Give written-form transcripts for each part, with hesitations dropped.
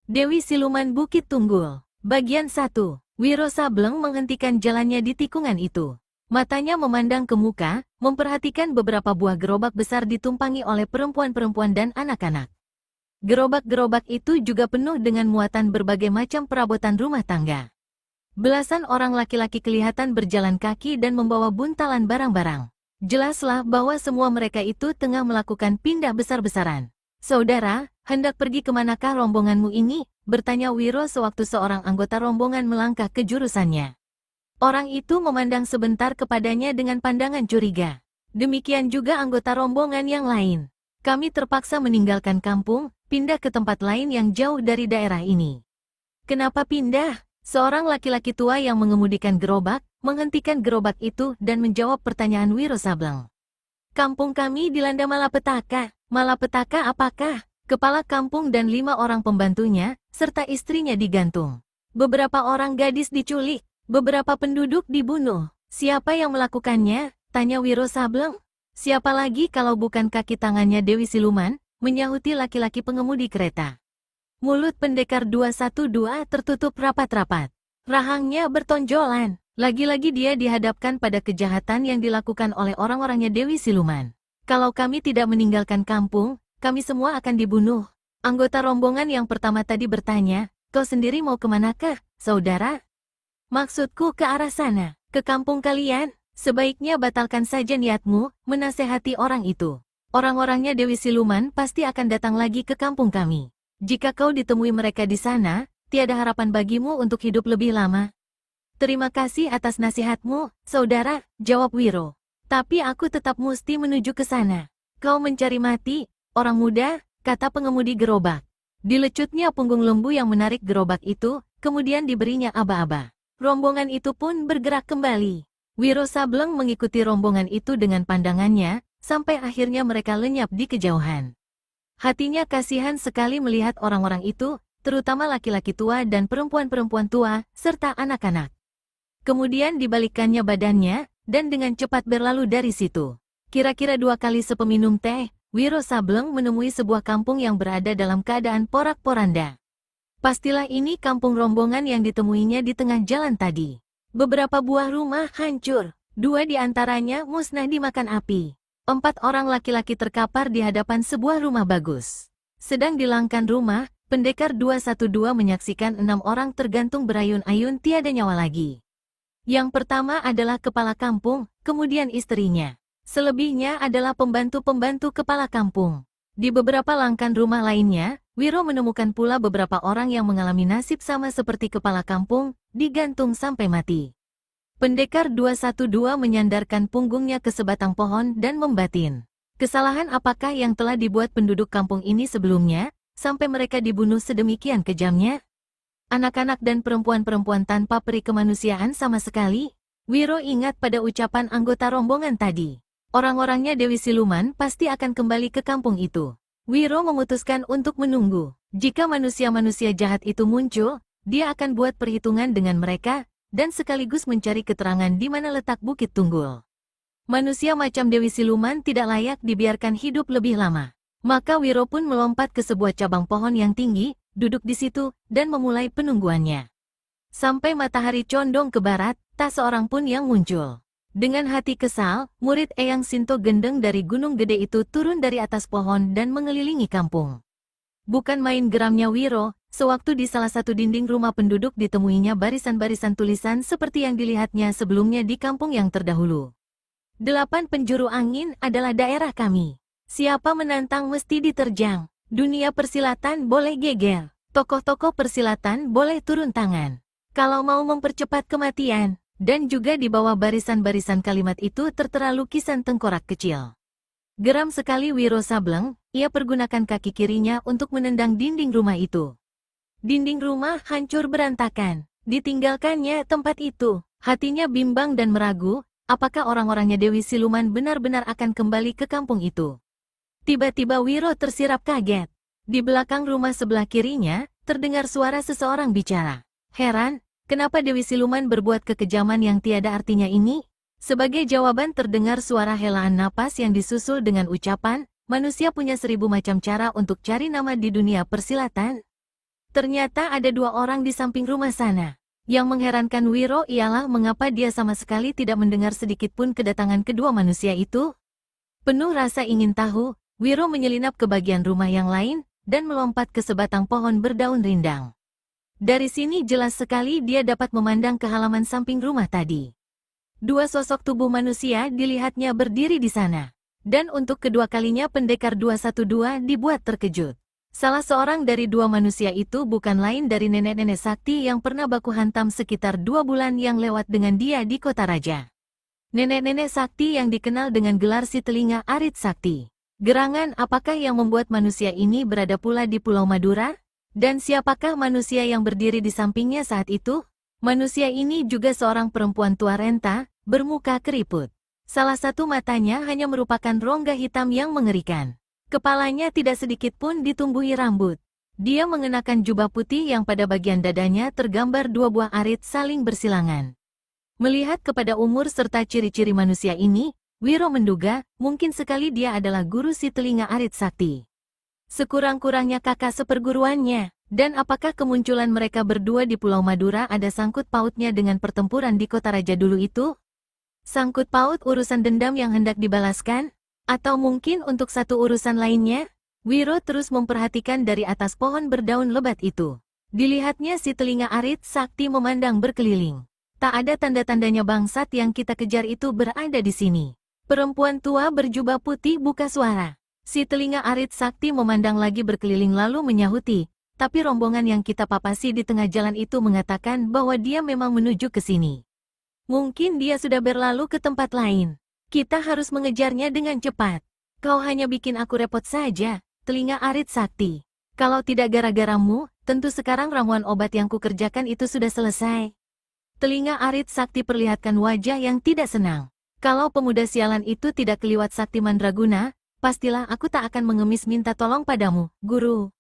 Dewi Siluman Bukit Tunggul. Bagian 1. Wiro Sableng menghentikan jalannya di tikungan itu. Matanya memandang ke muka, memperhatikan beberapa buah gerobak besar ditumpangi oleh perempuan-perempuan dan anak-anak. Gerobak-gerobak itu juga penuh dengan muatan berbagai macam perabotan rumah tangga. Belasan orang laki-laki kelihatan berjalan kaki dan membawa buntalan barang-barang. Jelaslah bahwa semua mereka itu tengah melakukan pindah besar-besaran. "Saudara, hendak pergi kemanakah rombonganmu ini?" bertanya Wiro sewaktu seorang anggota rombongan melangkah ke jurusannya. Orang itu memandang sebentar kepadanya dengan pandangan curiga. Demikian juga anggota rombongan yang lain. "Kami terpaksa meninggalkan kampung, pindah ke tempat lain yang jauh dari daerah ini." "Kenapa pindah?" Seorang laki-laki tua yang mengemudikan gerobak, menghentikan gerobak itu dan menjawab pertanyaan Wiro Sableng. "Kampung kami dilanda malapetaka." "Malapetaka apakah?" "Kepala kampung dan 5 orang pembantunya, serta istrinya digantung. Beberapa orang gadis diculik, beberapa penduduk dibunuh." "Siapa yang melakukannya?" tanya Wiro Sableng. "Siapa lagi kalau bukan kaki tangannya Dewi Siluman?" menyahuti laki-laki pengemudi kereta. Mulut pendekar 212 tertutup rapat-rapat. Rahangnya bertonjolan. Lagi-lagi dia dihadapkan pada kejahatan yang dilakukan oleh orang-orangnya Dewi Siluman. "Kalau kami tidak meninggalkan kampung, kami semua akan dibunuh." Anggota rombongan yang pertama tadi bertanya, "Kau sendiri mau kemanakah, saudara?" "Maksudku ke arah sana, ke kampung kalian." "Sebaiknya batalkan saja niatmu," menasehati orang itu. "Orang-orangnya Dewi Siluman pasti akan datang lagi ke kampung kami. Jika kau ditemui mereka di sana, tiada harapan bagimu untuk hidup lebih lama." "Terima kasih atas nasihatmu, saudara," jawab Wiro. "Tapi aku tetap mesti menuju ke sana." "Kau mencari mati, orang muda," kata pengemudi gerobak. Dilecutnya punggung lembu yang menarik gerobak itu, kemudian diberinya aba-aba. Rombongan itu pun bergerak kembali. Wiro Sableng mengikuti rombongan itu dengan pandangannya, sampai akhirnya mereka lenyap di kejauhan. Hatinya kasihan sekali melihat orang-orang itu, terutama laki-laki tua dan perempuan-perempuan tua, serta anak-anak. Kemudian dibalikkannya badannya, dan dengan cepat berlalu dari situ. Kira-kira 2 kali sepeminum teh, Wiro Sableng menemui sebuah kampung yang berada dalam keadaan porak-poranda. Pastilah ini kampung rombongan yang ditemuinya di tengah jalan tadi. Beberapa buah rumah hancur, 2 di antaranya musnah dimakan api. 4 orang laki-laki terkapar di hadapan sebuah rumah bagus. Sedang di langkan rumah, pendekar 212 menyaksikan 6 orang tergantung berayun-ayun tiada nyawa lagi. Yang pertama adalah kepala kampung, kemudian istrinya. Selebihnya adalah pembantu-pembantu kepala kampung. Di beberapa langkan rumah lainnya, Wiro menemukan pula beberapa orang yang mengalami nasib sama seperti kepala kampung, digantung sampai mati. Pendekar 212 menyandarkan punggungnya ke sebatang pohon dan membatin. Kesalahan apakah yang telah dibuat penduduk kampung ini sebelumnya, sampai mereka dibunuh sedemikian kejamnya? Anak-anak dan perempuan-perempuan tanpa peri kemanusiaan sama sekali? Wiro ingat pada ucapan anggota rombongan tadi. Orang-orangnya Dewi Siluman pasti akan kembali ke kampung itu. Wiro memutuskan untuk menunggu. Jika manusia-manusia jahat itu muncul, dia akan buat perhitungan dengan mereka, dan sekaligus mencari keterangan di mana letak Bukit Tunggul. Manusia macam Dewi Siluman tidak layak dibiarkan hidup lebih lama. Maka Wiro pun melompat ke sebuah cabang pohon yang tinggi, duduk di situ, dan memulai penungguannya. Sampai matahari condong ke barat, tak seorang pun yang muncul. Dengan hati kesal, murid Eyang Sinto Gendeng dari Gunung Gede itu turun dari atas pohon dan mengelilingi kampung. Bukan main geramnya Wiro, sewaktu di salah satu dinding rumah penduduk ditemuinya barisan-barisan tulisan seperti yang dilihatnya sebelumnya di kampung yang terdahulu. 8 penjuru angin adalah daerah kami. Siapa menantang mesti diterjang. Dunia persilatan boleh geger. Tokoh-tokoh persilatan boleh turun tangan. Kalau mau mempercepat kematian. Dan juga di bawah barisan-barisan kalimat itu tertera lukisan tengkorak kecil. Geram sekali Wiro Sableng, ia pergunakan kaki kirinya untuk menendang dinding rumah itu. Dinding rumah hancur berantakan. Ditinggalkannya tempat itu. Hatinya bimbang dan meragu, apakah orang-orangnya Dewi Siluman benar-benar akan kembali ke kampung itu. Tiba-tiba Wiro tersirap kaget. Di belakang rumah sebelah kirinya, terdengar suara seseorang bicara. Heran, kenapa Dewi Siluman berbuat kekejaman yang tiada artinya ini? Sebagai jawaban terdengar suara helaan napas yang disusul dengan ucapan, manusia punya 1000 macam cara untuk cari nama di dunia persilatan. Ternyata ada dua orang di samping rumah sana. Yang mengherankan Wiro ialah mengapa dia sama sekali tidak mendengar sedikitpun kedatangan kedua manusia itu. Penuh rasa ingin tahu, Wiro menyelinap ke bagian rumah yang lain, dan melompat ke sebatang pohon berdaun rindang. Dari sini jelas sekali dia dapat memandang ke halaman samping rumah tadi. Dua sosok tubuh manusia dilihatnya berdiri di sana. Dan untuk kedua kalinya pendekar 212 dibuat terkejut. Salah seorang dari dua manusia itu bukan lain dari nenek-nenek sakti yang pernah baku hantam sekitar 2 bulan yang lewat dengan dia di kota raja. Nenek-nenek sakti yang dikenal dengan gelar si telinga arit sakti. Gerangan apakah yang membuat manusia ini berada pula di Pulau Madura? Dan siapakah manusia yang berdiri di sampingnya saat itu? Manusia ini juga seorang perempuan tua renta, bermuka keriput. Salah satu matanya hanya merupakan rongga hitam yang mengerikan. Kepalanya tidak sedikit pun ditumbuhi rambut. Dia mengenakan jubah putih yang pada bagian dadanya tergambar 2 buah arit saling bersilangan. Melihat kepada umur serta ciri-ciri manusia ini, Wiro menduga mungkin sekali dia adalah guru si telinga arit sakti. Sekurang-kurangnya kakak seperguruannya. Dan apakah kemunculan mereka berdua di Pulau Madura ada sangkut pautnya dengan pertempuran di kota raja dulu itu? Sangkut paut urusan dendam yang hendak dibalaskan? Atau mungkin untuk satu urusan lainnya? Wiro terus memperhatikan dari atas pohon berdaun lebat itu. Dilihatnya si telinga arit sakti memandang berkeliling. Tak ada tanda-tandanya bangsat yang kita kejar itu berada di sini. Perempuan tua berjubah putih buka suara. Si telinga arit sakti memandang lagi berkeliling lalu menyahuti, tapi rombongan yang kita papasi di tengah jalan itu mengatakan bahwa dia memang menuju ke sini. Mungkin dia sudah berlalu ke tempat lain. Kita harus mengejarnya dengan cepat. Kau hanya bikin aku repot saja, telinga arit sakti. Kalau tidak gara-garamu, tentu sekarang ramuan obat yang kukerjakan itu sudah selesai. Telinga arit sakti perlihatkan wajah yang tidak senang. Kalau pemuda sialan itu tidak keliwat sakti mandraguna, pastilah aku tak akan mengemis minta tolong padamu, guru.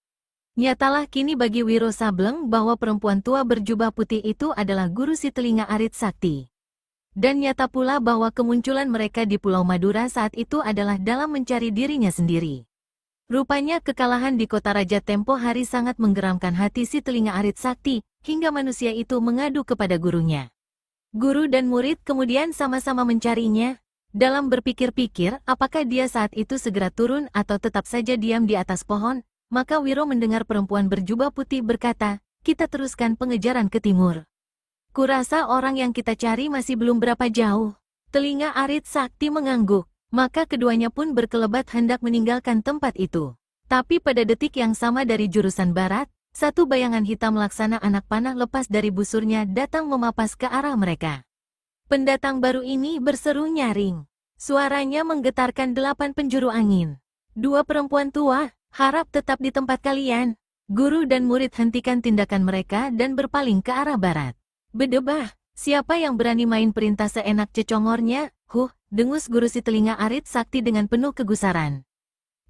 Nyatalah kini bagi Wiro Sableng bahwa perempuan tua berjubah putih itu adalah guru si telinga arit sakti. Dan nyata pula bahwa kemunculan mereka di Pulau Madura saat itu adalah dalam mencari dirinya sendiri. Rupanya kekalahan di kota raja tempo hari sangat menggeramkan hati si telinga arit sakti, hingga manusia itu mengadu kepada gurunya. Guru dan murid kemudian sama-sama mencarinya. Dalam berpikir-pikir apakah dia saat itu segera turun atau tetap saja diam di atas pohon, maka Wiro mendengar perempuan berjubah putih berkata, kita teruskan pengejaran ke timur. Kurasa orang yang kita cari masih belum berapa jauh. Telinga arit sakti mengangguk, maka keduanya pun berkelebat hendak meninggalkan tempat itu. Tapi pada detik yang sama dari jurusan barat, satu bayangan hitam laksana anak panah lepas dari busurnya datang memapas ke arah mereka. Pendatang baru ini berseru nyaring. Suaranya menggetarkan 8 penjuru angin. Dua perempuan tua, harap tetap di tempat kalian. Guru dan murid hentikan tindakan mereka dan berpaling ke arah barat. Bedebah, siapa yang berani main perintah seenak cecongornya? Dengus guru si telinga arit sakti dengan penuh kegusaran.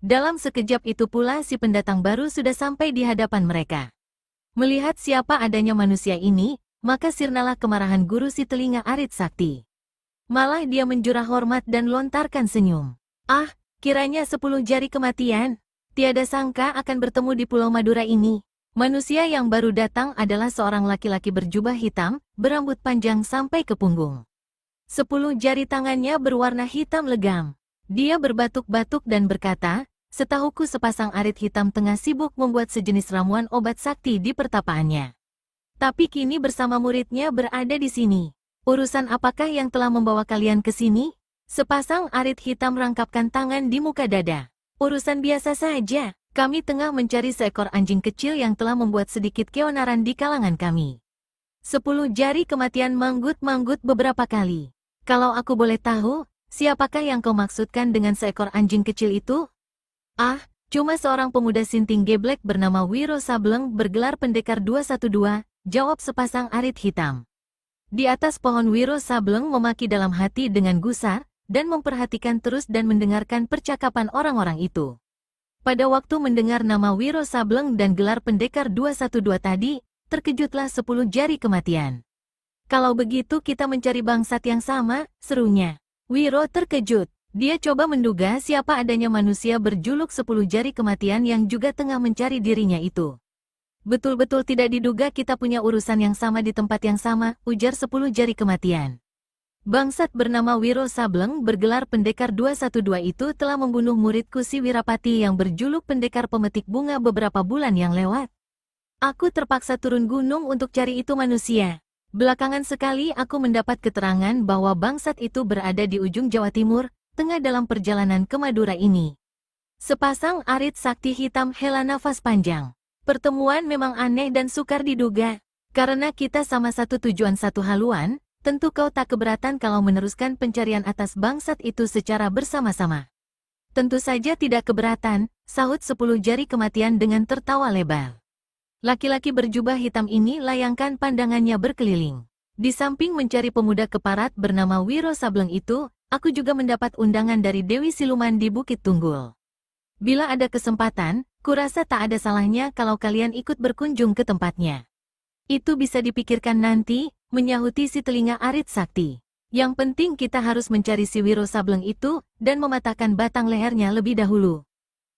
Dalam sekejap itu pula si pendatang baru sudah sampai di hadapan mereka. Melihat siapa adanya manusia ini, maka sirnalah kemarahan guru si telinga arit sakti. Malah dia menjurah hormat dan lontarkan senyum. Ah, kiranya 10 jari kematian. Tiada sangka akan bertemu di Pulau Madura ini. Manusia yang baru datang adalah seorang laki-laki berjubah hitam, berambut panjang sampai ke punggung. 10 jari tangannya berwarna hitam legam. Dia berbatuk-batuk dan berkata, setahuku sepasang arit hitam tengah sibuk membuat sejenis ramuan obat sakti di pertapaannya. Tapi kini bersama muridnya berada di sini. Urusan apakah yang telah membawa kalian ke sini? Sepasang arit hitam rangkapkan tangan di muka dada. Urusan biasa saja. Kami tengah mencari seekor anjing kecil yang telah membuat sedikit keonaran di kalangan kami. 10 jari kematian manggut-manggut beberapa kali. Kalau aku boleh tahu, siapakah yang kau maksudkan dengan seekor anjing kecil itu? Ah, cuma seorang pemuda sinting geblek bernama Wiro Sableng bergelar pendekar 212, jawab sepasang arit hitam. Di atas pohon Wiro Sableng memaki dalam hati dengan gusar, dan memperhatikan terus dan mendengarkan percakapan orang-orang itu. Pada waktu mendengar nama Wiro Sableng dan gelar pendekar 212 tadi, terkejutlah 10 jari kematian. Kalau begitu kita mencari bangsat yang sama, serunya. Wiro terkejut. Dia coba menduga siapa adanya manusia berjuluk 10 jari kematian yang juga tengah mencari dirinya itu. Betul-betul tidak diduga kita punya urusan yang sama di tempat yang sama, ujar 10 jari kematian. Bangsat bernama Wiro Sableng bergelar Pendekar 212 itu telah membunuh muridku si Wirapati yang berjuluk Pendekar Pemetik Bunga beberapa bulan yang lewat. Aku terpaksa turun gunung untuk cari itu manusia. Belakangan sekali aku mendapat keterangan bahwa bangsat itu berada di ujung Jawa Timur, tengah dalam perjalanan ke Madura ini. Sepasang arit sakti hitam hela nafas panjang. Pertemuan memang aneh dan sukar diduga. Karena kita sama satu tujuan satu haluan, tentu kau tak keberatan kalau meneruskan pencarian atas bangsat itu secara bersama-sama. Tentu saja tidak keberatan, sahut 10 jari kematian dengan tertawa lebar. Laki-laki berjubah hitam ini layangkan pandangannya berkeliling. Di samping mencari pemuda keparat bernama Wiro Sableng itu, aku juga mendapat undangan dari Dewi Siluman di Bukit Tunggul. Bila ada kesempatan, kurasa tak ada salahnya kalau kalian ikut berkunjung ke tempatnya. Itu bisa dipikirkan nanti, menyahuti si telinga arit sakti. Yang penting kita harus mencari si Wiro Sableng itu, dan mematahkan batang lehernya lebih dahulu.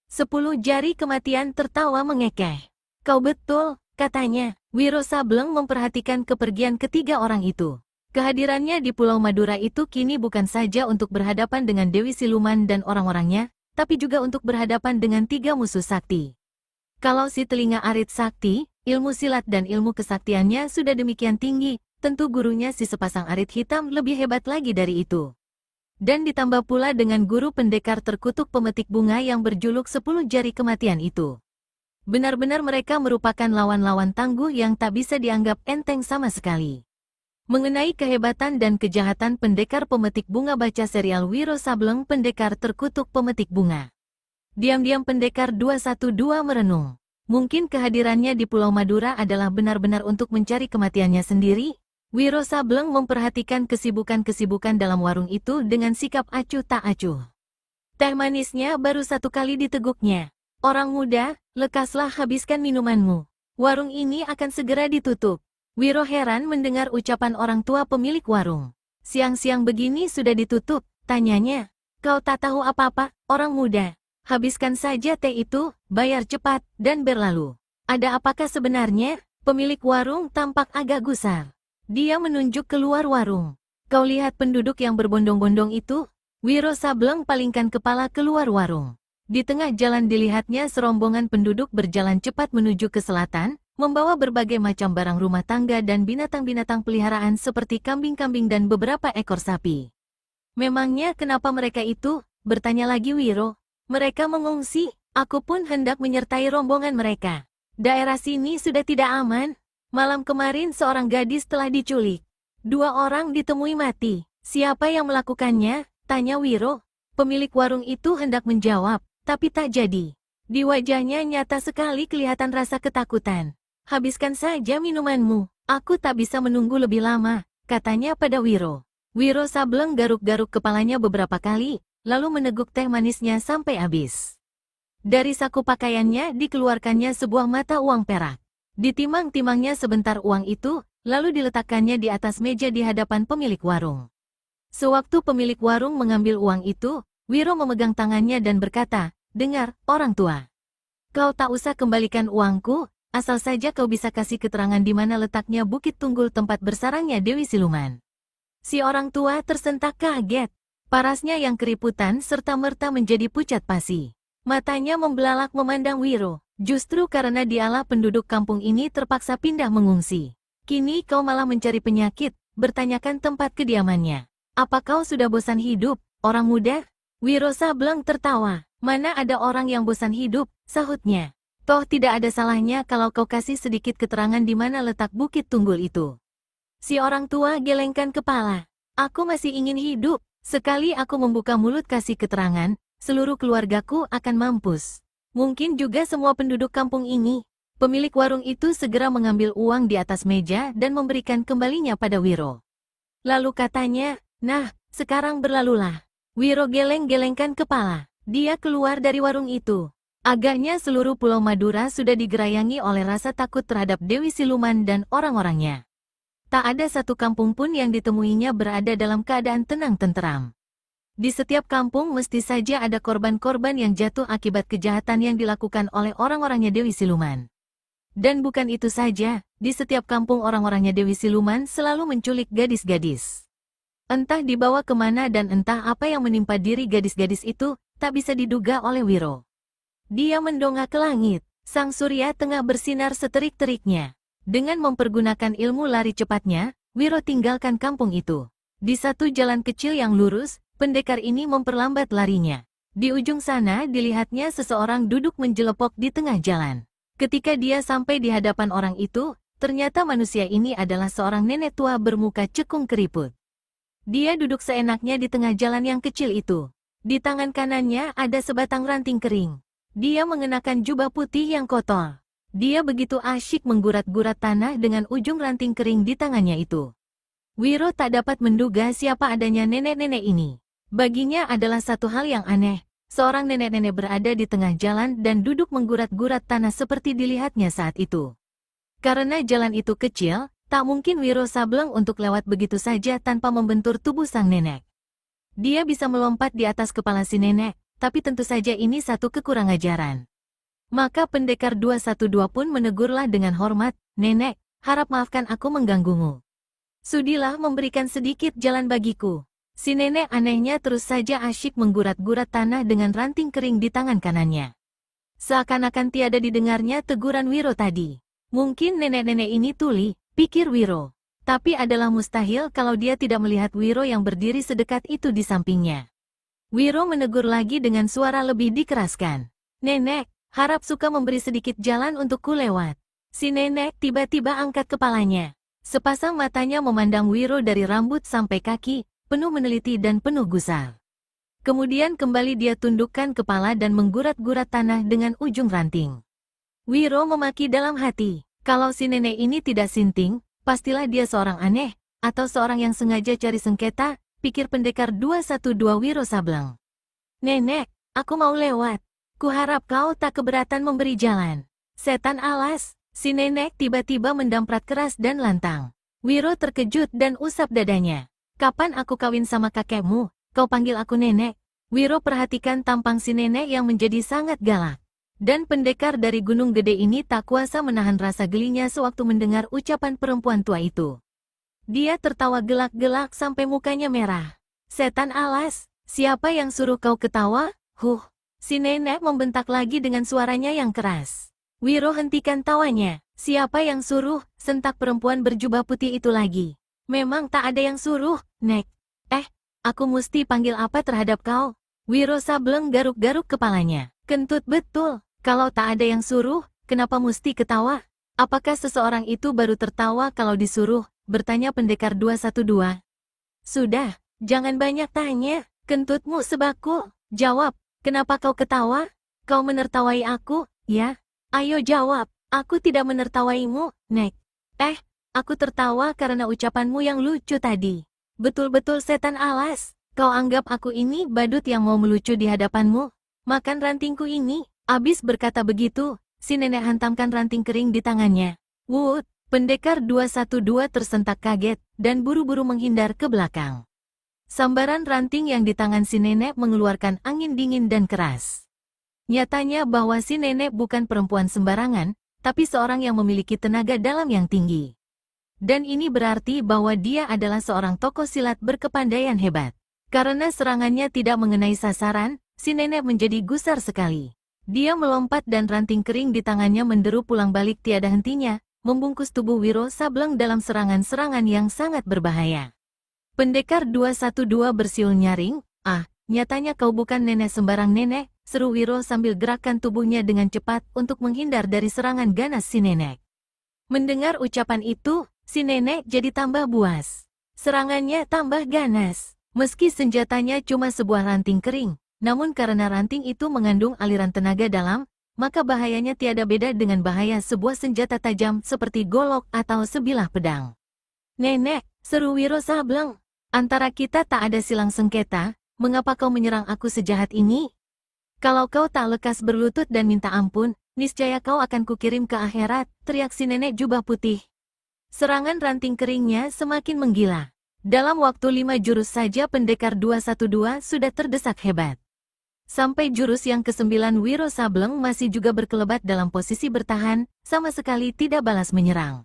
10 jari kematian tertawa mengekeh. Kau betul, katanya. Wiro Sableng memperhatikan kepergian ketiga orang itu. Kehadirannya di Pulau Madura itu kini bukan saja untuk berhadapan dengan Dewi Siluman dan orang-orangnya, tapi juga untuk berhadapan dengan 3 musuh sakti. Kalau si telinga arit sakti, ilmu silat dan ilmu kesaktiannya sudah demikian tinggi, tentu gurunya si sepasang arit hitam lebih hebat lagi dari itu. Dan ditambah pula dengan guru pendekar terkutuk pemetik bunga yang berjuluk 10 jari kematian itu. Benar-benar mereka merupakan lawan-lawan tangguh yang tak bisa dianggap enteng sama sekali. Mengenai kehebatan dan kejahatan pendekar pemetik bunga baca serial Wiro Sableng Pendekar Terkutuk Pemetik Bunga. Diam-diam Pendekar 212 merenung. Mungkin kehadirannya di Pulau Madura adalah benar-benar untuk mencari kematiannya sendiri? Wiro Sableng memperhatikan kesibukan-kesibukan dalam warung itu dengan sikap acuh tak acuh. Teh manisnya baru 1 kali diteguknya. Orang muda, lekaslah habiskan minumanmu. Warung ini akan segera ditutup. Wiro heran mendengar ucapan orang tua pemilik warung. Siang-siang begini sudah ditutup, tanyanya. Kau tak tahu apa-apa, orang muda. Habiskan saja teh itu, bayar cepat, dan berlalu. Ada apakah sebenarnya? Pemilik warung tampak agak gusar. Dia menunjuk keluar warung. Kau lihat penduduk yang berbondong-bondong itu? Wiro Sableng palingkan kepala keluar warung. Di tengah jalan dilihatnya serombongan penduduk berjalan cepat menuju ke selatan, membawa berbagai macam barang rumah tangga dan binatang-binatang peliharaan seperti kambing-kambing dan beberapa ekor sapi. Memangnya kenapa mereka itu? Bertanya lagi Wiro. Mereka mengungsi, aku pun hendak menyertai rombongan mereka. Daerah sini sudah tidak aman. Malam kemarin seorang gadis telah diculik. 2 orang ditemui mati. Siapa yang melakukannya? Tanya Wiro. Pemilik warung itu hendak menjawab, tapi tak jadi. Di wajahnya nyata sekali kelihatan rasa ketakutan. Habiskan saja minumanmu, aku tak bisa menunggu lebih lama, katanya pada Wiro. Wiro Sableng garuk-garuk kepalanya beberapa kali, lalu meneguk teh manisnya sampai habis. Dari saku pakaiannya dikeluarkannya sebuah mata uang perak. Ditimang-timangnya sebentar uang itu, lalu diletakkannya di atas meja di hadapan pemilik warung. Sewaktu pemilik warung mengambil uang itu, Wiro memegang tangannya dan berkata, "Dengar, orang tua. Kau tak usah kembalikan uangku, asal saja kau bisa kasih keterangan di mana letaknya Bukit Tunggul tempat bersarangnya Dewi Siluman." Si orang tua tersentak kaget. Parasnya yang keriputan serta-merta menjadi pucat pasi. Matanya membelalak memandang Wiro. Justru karena dialah penduduk kampung ini terpaksa pindah mengungsi. Kini kau malah mencari penyakit, bertanyakan tempat kediamannya. Apa kau sudah bosan hidup, orang muda? Wiro Sableng tertawa. Mana ada orang yang bosan hidup, sahutnya. Toh tidak ada salahnya kalau kau kasih sedikit keterangan di mana letak Bukit Tunggul itu. Si orang tua gelengkan kepala. Aku masih ingin hidup. Sekali aku membuka mulut kasih keterangan, seluruh keluargaku akan mampus. Mungkin juga semua penduduk kampung ini. Pemilik warung itu segera mengambil uang di atas meja dan memberikan kembalinya pada Wiro. Lalu katanya, "Nah, sekarang berlalulah." Wiro geleng-gelengkan kepala. Dia keluar dari warung itu. Agaknya seluruh Pulau Madura sudah digerayangi oleh rasa takut terhadap Dewi Siluman dan orang-orangnya. Tak ada satu kampung pun yang ditemuinya berada dalam keadaan tenang tenteram. Di setiap kampung mesti saja ada korban-korban yang jatuh akibat kejahatan yang dilakukan oleh orang-orangnya Dewi Siluman. Dan bukan itu saja, di setiap kampung orang-orangnya Dewi Siluman selalu menculik gadis-gadis. Entah dibawa kemana dan entah apa yang menimpa diri gadis-gadis itu, tak bisa diduga oleh Wiro. Dia mendongak ke langit, sang surya tengah bersinar seterik-teriknya. Dengan mempergunakan ilmu lari cepatnya, Wiro tinggalkan kampung itu. Di satu jalan kecil yang lurus, pendekar ini memperlambat larinya. Di ujung sana dilihatnya seseorang duduk menjelepok di tengah jalan. Ketika dia sampai di hadapan orang itu, ternyata manusia ini adalah seorang nenek tua bermuka cekung keriput. Dia duduk seenaknya di tengah jalan yang kecil itu. Di tangan kanannya ada sebatang ranting kering. Dia mengenakan jubah putih yang kotor. Dia begitu asyik menggurat-gurat tanah dengan ujung ranting kering di tangannya itu. Wiro tak dapat menduga siapa adanya nenek-nenek ini. Baginya adalah satu hal yang aneh. Seorang nenek-nenek berada di tengah jalan dan duduk menggurat-gurat tanah seperti dilihatnya saat itu. Karena jalan itu kecil, tak mungkin Wiro Sableng untuk lewat begitu saja tanpa membentur tubuh sang nenek. Dia bisa melompat di atas kepala si nenek, tapi tentu saja ini satu kekurangajaran. Maka pendekar 212 pun menegurlah dengan hormat, "Nenek, harap maafkan aku mengganggumu. Sudilah memberikan sedikit jalan bagiku." Si nenek anehnya terus saja asyik menggurat-gurat tanah dengan ranting kering di tangan kanannya. Seakan-akan tiada didengarnya teguran Wiro tadi. Mungkin nenek-nenek ini tuli, pikir Wiro. Tapi adalah mustahil kalau dia tidak melihat Wiro yang berdiri sedekat itu di sampingnya. Wiro menegur lagi dengan suara lebih dikeraskan. "Nenek, harap suka memberi sedikit jalan untukku lewat." Si nenek tiba-tiba angkat kepalanya. Sepasang matanya memandang Wiro dari rambut sampai kaki, penuh meneliti dan penuh gusar. Kemudian kembali dia tundukkan kepala dan menggurat-gurat tanah dengan ujung ranting. Wiro memaki dalam hati, kalau si nenek ini tidak sinting, pastilah dia seorang aneh, atau seorang yang sengaja cari sengketa, pikir pendekar 212 Wiro Sableng. "Nenek, aku mau lewat. Kuharap kau tak keberatan memberi jalan." "Setan alas!" Si nenek tiba-tiba mendamprat keras dan lantang. Wiro terkejut dan usap dadanya. "Kapan aku kawin sama kakekmu, kau panggil aku nenek?" Wiro perhatikan tampang si nenek yang menjadi sangat galak. Dan pendekar dari Gunung Gede ini tak kuasa menahan rasa gelinya sewaktu mendengar ucapan perempuan tua itu. Dia tertawa gelak-gelak sampai mukanya merah. "Setan alas, siapa yang suruh kau ketawa? Huh!" Si nenek membentak lagi dengan suaranya yang keras. Wiro hentikan tawanya. "Siapa yang suruh?" sentak perempuan berjubah putih itu lagi. "Memang tak ada yang suruh, Nek. Aku mesti panggil apa terhadap kau?" Wiro Sableng garuk-garuk kepalanya. "Kentut betul. Kalau tak ada yang suruh, kenapa mesti ketawa? Apakah seseorang itu baru tertawa kalau disuruh?" bertanya pendekar 212. "Sudah, jangan banyak tanya. Kentutmu sebakul. Jawab, kenapa kau ketawa? Kau menertawai aku, ya? Ayo jawab." "Aku tidak menertawaimu, Nek. Aku tertawa karena ucapanmu yang lucu tadi." "Betul-betul setan alas. Kau anggap aku ini badut yang mau melucu di hadapanmu? Makan rantingku ini." Abis berkata begitu, si nenek hantamkan ranting kering di tangannya. Wut! Pendekar 212 tersentak kaget, dan buru-buru menghindar ke belakang. Sambaran ranting yang di tangan si nenek mengeluarkan angin dingin dan keras. Nyatanya bahwa si nenek bukan perempuan sembarangan, tapi seorang yang memiliki tenaga dalam yang tinggi. Dan ini berarti bahwa dia adalah seorang tokoh silat berkepandaian hebat. Karena serangannya tidak mengenai sasaran, si nenek menjadi gusar sekali. Dia melompat dan ranting kering di tangannya menderu pulang balik tiada hentinya, membungkus tubuh Wiro Sableng dalam serangan-serangan yang sangat berbahaya. Pendekar 212 bersiul nyaring, "Ah, nyatanya kau bukan nenek sembarang nenek," seru Wiro sambil gerakkan tubuhnya dengan cepat untuk menghindar dari serangan ganas si nenek. Mendengar ucapan itu, si nenek jadi tambah buas. Serangannya tambah ganas. Meski senjatanya cuma sebuah ranting kering, namun karena ranting itu mengandung aliran tenaga dalam, maka bahayanya tiada beda dengan bahaya sebuah senjata tajam seperti golok atau sebilah pedang. "Nenek," seru Wiro Sableng, "antara kita tak ada silang sengketa, mengapa kau menyerang aku sejahat ini? Kalau kau tak lekas berlutut dan minta ampun, niscaya kau akan kukirim ke akhirat," teriak si nenek jubah putih. Serangan ranting keringnya semakin menggila. Dalam waktu 5 jurus saja pendekar 212 sudah terdesak hebat. Sampai jurus yang ke-9 Wiro Sableng masih juga berkelebat dalam posisi bertahan, sama sekali tidak balas menyerang.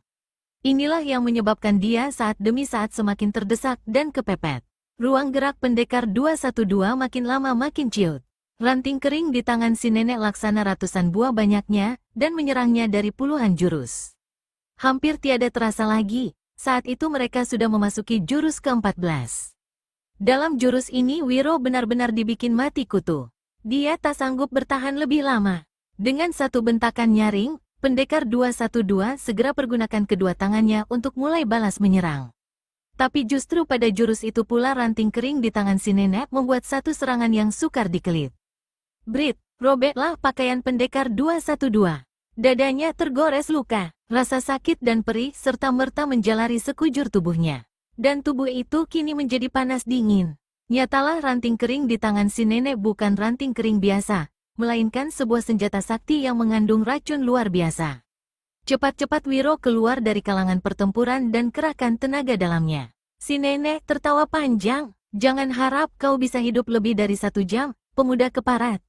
Inilah yang menyebabkan dia saat demi saat semakin terdesak dan kepepet. Ruang gerak pendekar 212 makin lama makin ciut. Ranting kering di tangan si nenek laksana ratusan buah banyaknya, dan menyerangnya dari puluhan jurus. Hampir tiada terasa lagi, saat itu mereka sudah memasuki jurus ke-14. Dalam jurus ini Wiro benar-benar dibikin mati kutu. Dia tak sanggup bertahan lebih lama. Dengan satu bentakan nyaring, pendekar 212 segera pergunakan kedua tangannya untuk mulai balas menyerang. Tapi justru pada jurus itu pula ranting kering di tangan si nenek membuat satu serangan yang sukar dikelit. Brit, robeklah pakaian pendekar 212. Dadanya tergores luka, rasa sakit dan perih serta merta menjalari sekujur tubuhnya. Dan tubuh itu kini menjadi panas dingin. Nyatalah ranting kering di tangan si nenek bukan ranting kering biasa, melainkan sebuah senjata sakti yang mengandung racun luar biasa. Cepat-cepat Wiro keluar dari kalangan pertempuran dan kerahkan tenaga dalamnya. Si nenek tertawa panjang, jangan harap kau bisa hidup lebih dari 1 jam, pemuda keparat.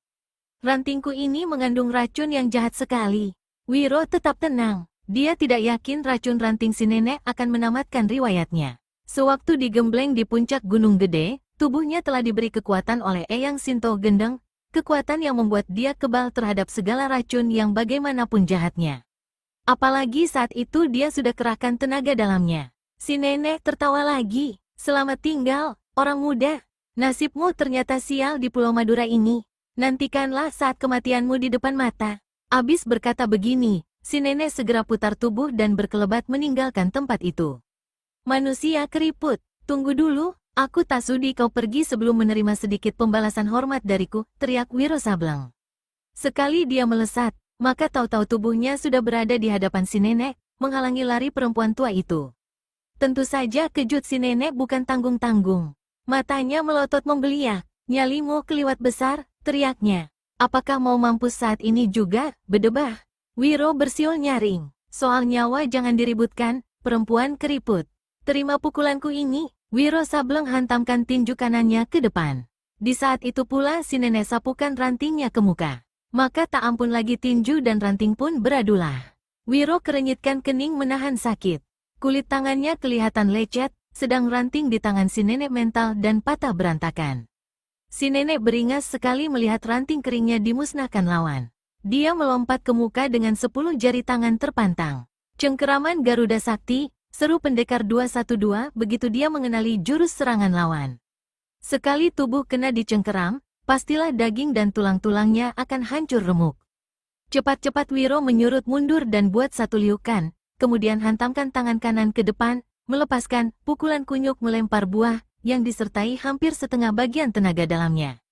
Rantingku ini mengandung racun yang jahat sekali. Wiro tetap tenang, dia tidak yakin racun ranting si nenek akan menamatkan riwayatnya. Sewaktu digembleng di puncak gunung gede, tubuhnya telah diberi kekuatan oleh Eyang Sinto Gendeng, kekuatan yang membuat dia kebal terhadap segala racun yang bagaimanapun jahatnya. Apalagi saat itu dia sudah kerahkan tenaga dalamnya. Si nenek tertawa lagi. Selamat tinggal, orang muda. Nasibmu ternyata sial di Pulau Madura ini. Nantikanlah saat kematianmu di depan mata. Abis berkata begini, si nenek segera putar tubuh dan berkelebat meninggalkan tempat itu. Manusia keriput, tunggu dulu, aku tak sudi kau pergi sebelum menerima sedikit pembalasan hormat dariku, teriak Wiro Sableng. Sekali dia melesat, maka tahu-tahu tubuhnya sudah berada di hadapan si nenek, menghalangi lari perempuan tua itu. Tentu saja kejut si nenek bukan tanggung-tanggung. Matanya melotot membeliak, nyalimu keliwat besar, teriaknya. Apakah mau mampus saat ini juga, bedebah? Wiro bersiul nyaring. Soal nyawa jangan diributkan, perempuan keriput. Terima pukulanku ini, Wiro Sableng hantamkan tinju kanannya ke depan. Di saat itu pula si nenek sapukan rantingnya ke muka. Maka tak ampun lagi tinju dan ranting pun beradulah. Wiro kerenyitkan kening menahan sakit. Kulit tangannya kelihatan lecet, sedang ranting di tangan si nenek mental dan patah berantakan. Si nenek beringas sekali melihat ranting keringnya dimusnahkan lawan. Dia melompat ke muka dengan 10 jari tangan terpantang. Cengkeraman Garuda Sakti, seru pendekar 212 begitu dia mengenali jurus serangan lawan. Sekali tubuh kena dicengkeram, pastilah daging dan tulang-tulangnya akan hancur remuk. Cepat-cepat Wiro menyurut mundur dan buat satu liukan, kemudian hantamkan tangan kanan ke depan, melepaskan pukulan kunyuk melempar buah, yang disertai hampir setengah bagian tenaga dalamnya.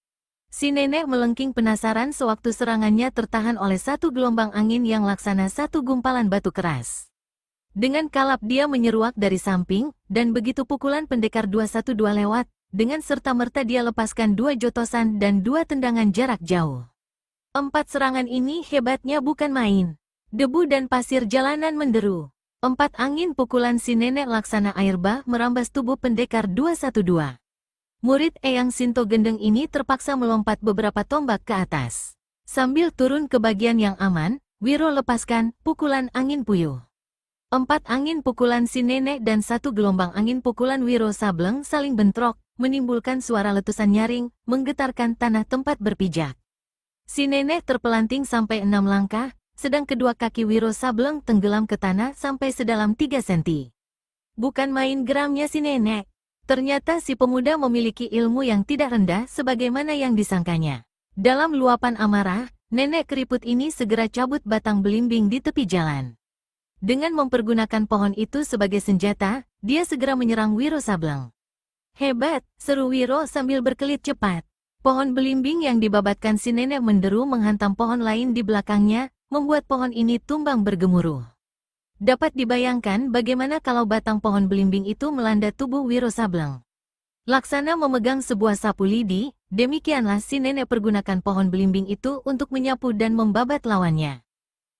Si nenek melengking penasaran sewaktu serangannya tertahan oleh satu gelombang angin yang laksana satu gumpalan batu keras. Dengan kalap dia menyeruak dari samping, dan begitu pukulan pendekar 212 lewat, dengan serta-merta dia lepaskan 2 jotosan dan 2 tendangan jarak jauh. 4 serangan ini hebatnya bukan main. Debu dan pasir jalanan menderu. 4 angin pukulan si nenek laksana air bah merambas tubuh pendekar 212. Murid Eyang Sinto Gendeng ini terpaksa melompat beberapa tombak ke atas. Sambil turun ke bagian yang aman, Wiro lepaskan pukulan angin puyuh. 4 angin pukulan si nenek dan 1 gelombang angin pukulan Wiro Sableng saling bentrok, menimbulkan suara letusan nyaring, menggetarkan tanah tempat berpijak. Si nenek terpelanting sampai 6 langkah, sedang kedua kaki Wiro Sableng tenggelam ke tanah sampai sedalam 3 senti. Bukan main geramnya si nenek. Ternyata si pemuda memiliki ilmu yang tidak rendah sebagaimana yang disangkanya. Dalam luapan amarah, nenek keriput ini segera cabut batang belimbing di tepi jalan. Dengan mempergunakan pohon itu sebagai senjata, dia segera menyerang Wiro Sableng. Hebat, seru Wiro sambil berkelit cepat. Pohon belimbing yang dibabatkan si nenek menderu menghantam pohon lain di belakangnya, membuat pohon ini tumbang bergemuruh. Dapat dibayangkan bagaimana kalau batang pohon belimbing itu melanda tubuh Wiro Sableng. Laksana memegang sebuah sapu lidi, demikianlah si nenek pergunakan pohon belimbing itu untuk menyapu dan membabat lawannya.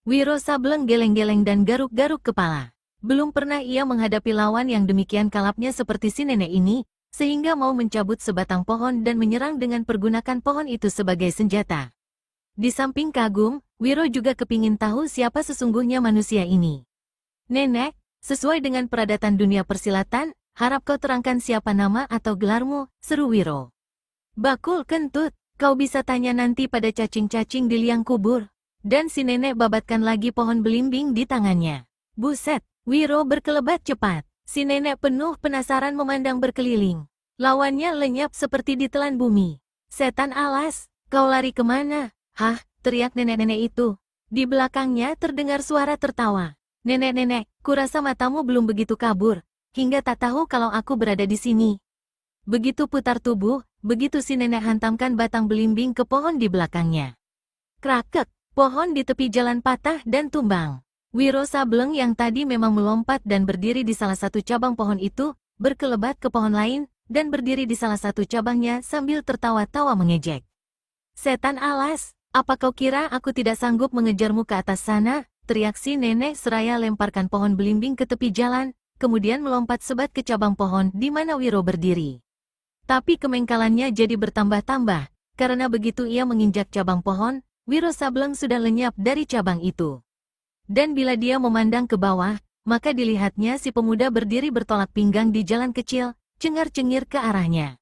Wiro Sableng geleng-geleng dan garuk-garuk kepala. Belum pernah ia menghadapi lawan yang demikian kalapnya seperti si nenek ini, sehingga mau mencabut sebatang pohon dan menyerang dengan pergunakan pohon itu sebagai senjata. Di samping kagum, Wiro juga kepingin tahu siapa sesungguhnya manusia ini. Nenek, sesuai dengan peradatan dunia persilatan, harap kau terangkan siapa nama atau gelarmu, seru Wiro. Bakul kentut, kau bisa tanya nanti pada cacing-cacing di liang kubur. Dan si nenek babatkan lagi pohon belimbing di tangannya. Buset, Wiro berkelebat cepat. Si nenek penuh penasaran memandang berkeliling. Lawannya lenyap seperti ditelan bumi. Setan alas, kau lari kemana? Hah, teriak nenek-nenek itu. Di belakangnya terdengar suara tertawa. Nenek-nenek, kurasa matamu belum begitu kabur, hingga tak tahu kalau aku berada di sini. Begitu putar tubuh, begitu si nenek hantamkan batang belimbing ke pohon di belakangnya. Krakek, pohon di tepi jalan patah dan tumbang. Wiro Sableng yang tadi memang melompat dan berdiri di salah satu cabang pohon itu, berkelebat ke pohon lain, dan berdiri di salah satu cabangnya sambil tertawa-tawa mengejek. Setan alas, apa kau kira aku tidak sanggup mengejarmu ke atas sana? Teriak si nenek seraya lemparkan pohon belimbing ke tepi jalan, kemudian melompat sebat ke cabang pohon di mana Wiro berdiri. Tapi kemengkalannya jadi bertambah-tambah, karena begitu ia menginjak cabang pohon, Wiro Sableng sudah lenyap dari cabang itu. Dan bila dia memandang ke bawah, maka dilihatnya si pemuda berdiri bertolak pinggang di jalan kecil, cengar-cengir ke arahnya.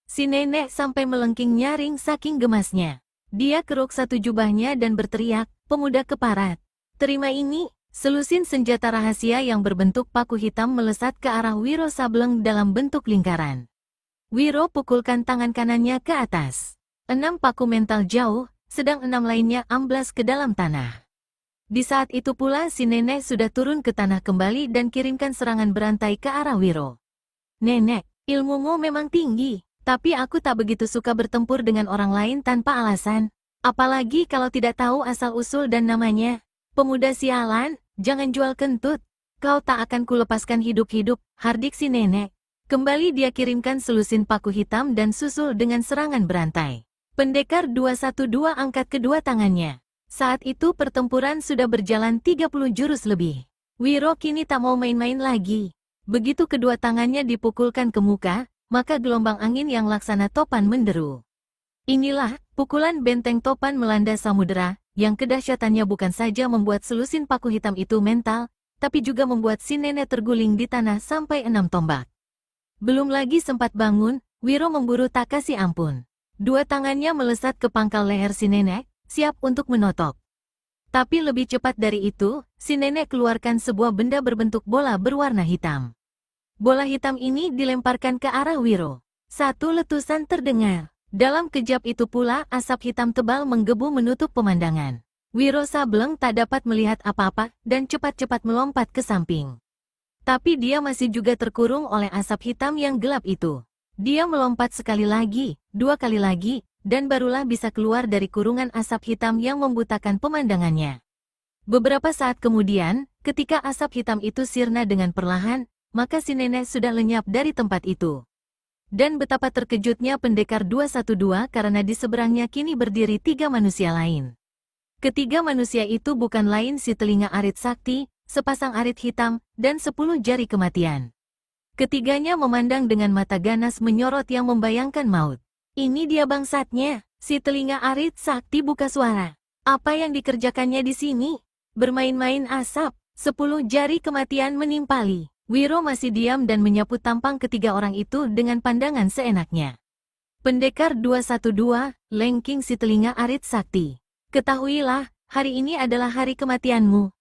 Si nenek sampai melengking nyaring saking gemasnya. Dia keruk satu jubahnya dan berteriak, "Pemuda keparat, terima ini!" Selusin senjata rahasia yang berbentuk paku hitam melesat ke arah Wiro Sableng dalam bentuk lingkaran. Wiro pukulkan tangan kanannya ke atas. 6 paku mental jauh, sedang 6 lainnya amblas ke dalam tanah. Di saat itu pula si nenek sudah turun ke tanah kembali dan kirimkan serangan berantai ke arah Wiro. "Nenek, ilmumu memang tinggi, tapi aku tak begitu suka bertempur dengan orang lain tanpa alasan. Apalagi kalau tidak tahu asal-usul dan namanya. Pemuda sialan, jangan jual kentut. Kau tak akan kulepaskan hidup-hidup," hardik si nenek. Kembali dia kirimkan selusin paku hitam dan susul dengan serangan berantai. Pendekar 212 angkat kedua tangannya. Saat itu pertempuran sudah berjalan 30 jurus lebih. Wiro kini tak mau main-main lagi. Begitu kedua tangannya dipukulkan ke muka, maka gelombang angin yang laksana topan menderu. Inilah, pukulan benteng topan melanda samudera, yang kedahsyatannya bukan saja membuat selusin paku hitam itu mental, tapi juga membuat si nenek terguling di tanah sampai 6 tombak. Belum lagi sempat bangun, Wiro memburu tak kasih ampun. Dua tangannya melesat ke pangkal leher si nenek, siap untuk menotok. Tapi lebih cepat dari itu, si nenek keluarkan sebuah benda berbentuk bola berwarna hitam. Bola hitam ini dilemparkan ke arah Wiro. Satu letusan terdengar. Dalam kejap itu pula asap hitam tebal menggebu menutup pemandangan. Wiro Sableng tak dapat melihat apa-apa dan cepat-cepat melompat ke samping. Tapi dia masih juga terkurung oleh asap hitam yang gelap itu. Dia melompat sekali lagi, 2 kali lagi, dan barulah bisa keluar dari kurungan asap hitam yang membutakan pemandangannya. Beberapa saat kemudian, ketika asap hitam itu sirna dengan perlahan, maka si nenek sudah lenyap dari tempat itu. Dan betapa terkejutnya pendekar 212 karena di seberangnya kini berdiri 3 manusia lain. Ketiga manusia itu bukan lain si telinga arit sakti, sepasang arit hitam, dan 10 jari kematian. Ketiganya memandang dengan mata ganas menyorot yang membayangkan maut. "Ini dia bangsatnya," si telinga arit sakti buka suara. "Apa yang dikerjakannya di sini? Bermain-main asap." 10 jari kematian menimpali. Wiro masih diam dan menyapu tampang ketiga orang itu dengan pandangan seenaknya. Pendekar 212, lengking si telinga arit sakti. "Ketahuilah, hari ini adalah hari kematianmu.